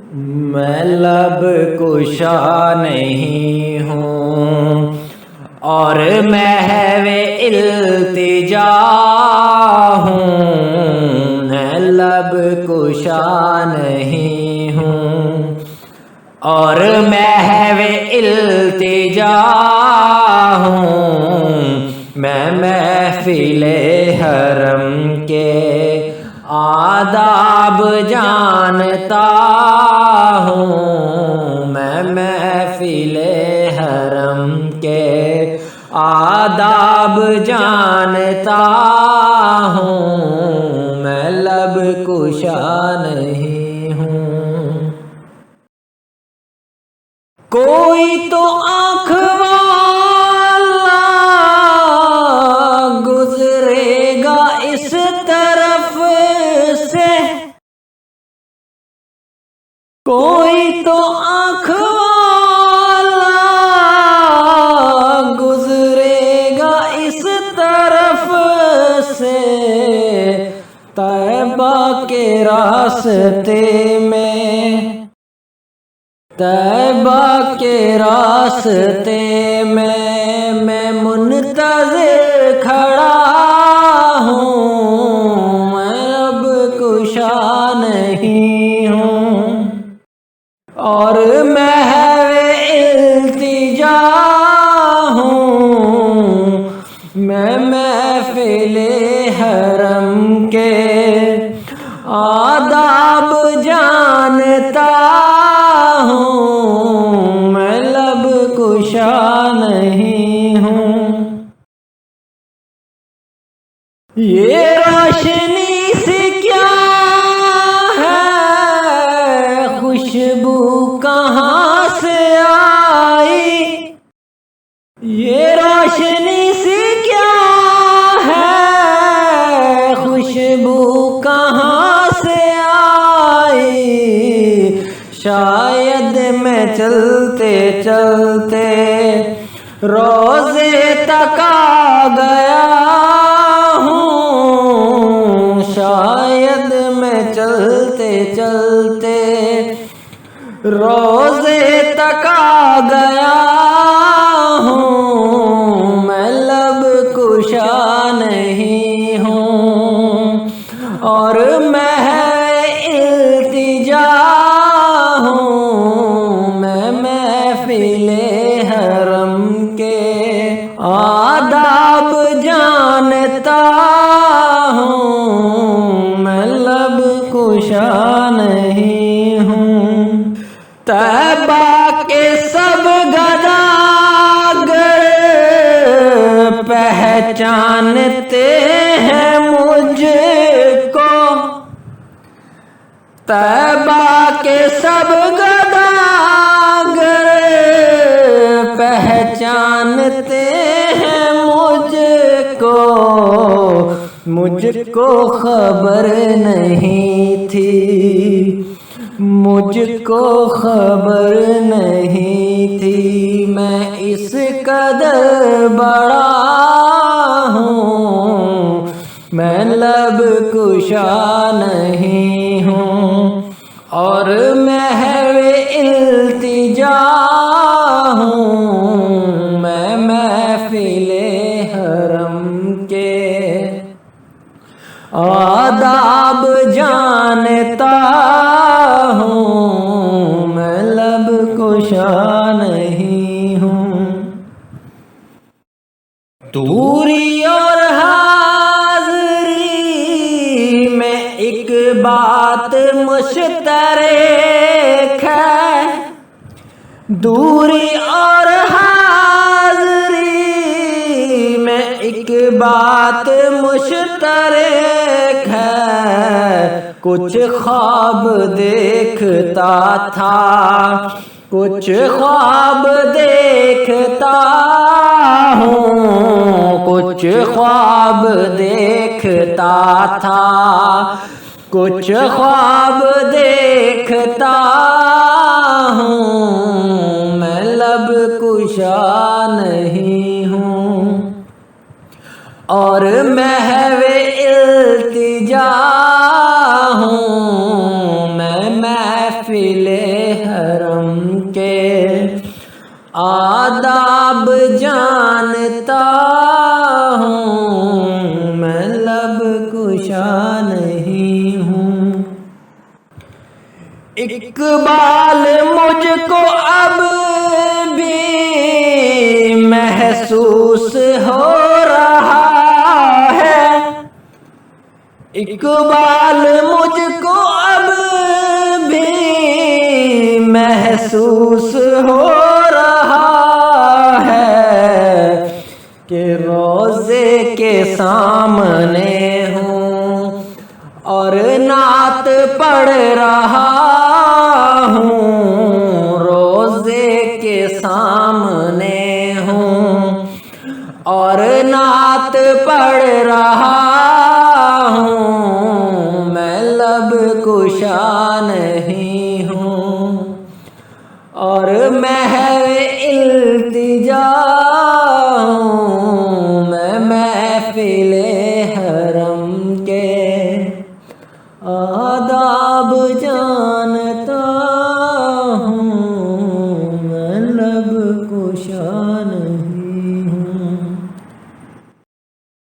میں لب کشا نہیں ہوں اور محو التجا ہوں، میں لب کشا نہیں ہوں اور محو التجا ہوں، میں محفل حرم کے آداب جانتا ہوں، میں محفل حرم کے آداب جانتا ہوں، میں لب کشا نہیں ہوں۔ کوئی تو آنکھ والا گزرے گا اس طرف سے، کوئی تو آنکھ والا گزرے گا اس طرف سے، طیبہ کے راستے میں، طیبہ کے راستے میں منتظر کھڑا ہوں، میں اب کشا نہیں ہوں اور محو التجا ہوں، میں محفل حرم کے آداب جانتا ہوں، میں لب کشا نہیں ہوں۔ یہ روشنی سی کیا ہے، خوشبو کہاں سے آئی، یہ روشنی سی کیا ہے، خوشبو کہاں سے آئی، شاید میں چلتے چلتے روضے تک آ گیا ہوں، شاید میں چلتے چلتے روضے تک آ گیا ہوں، میں لب کشا نہیں ہوں اور محو التجا ہوں، میں محفل حرم کے آداب جانتا ہوں، میں لب کشا نہیں ہوں۔ طیبہ کے سب گداگر پہچانتے ہیں مجھ کو، طیبہ کے سب گداگر پہچانتے ہیں مجھ کو خبر نہیں تھی، مجھ کو خبر نہیں تھی، میں اس قدر بڑا ہوں، میں لب کشا نہیں ہوں اور محو التجا ہوں، میں محفل حرم کے آداب جانتا ہوں، میں لب کشا نہیں ہوں۔ دوری اور حاضری میں ایک بات مشترک ہے، دوری اور حاضری میں ایک بات مشترک ہے، کچھ خواب دیکھتا تھا، کچھ خواب دیکھتا ہوں، کچھ خواب دیکھتا تھا، کچھ خواب دیکھتا ہوں، میں لب کشا نہیں ہوں اور محو التجا ہوں، میں محفل محفل حرم کے آداب جانتا ہوں، میں لب کشا نہیں ہوں۔ اقبال مجھ کو اب بھی محسوس ہو رہا ہے، اقبال مجھ کو اب بھی محسوس ہو رہا ہے کہ روضے کے سامنے ہوں اور نعت پڑھ رہا ہوں، روضے کے سامنے ہوں اور نعت پڑھ رہا ہوں، میں لب کشا نہیں ہوں اور محو التجا ہوں، میں محفل حرم کے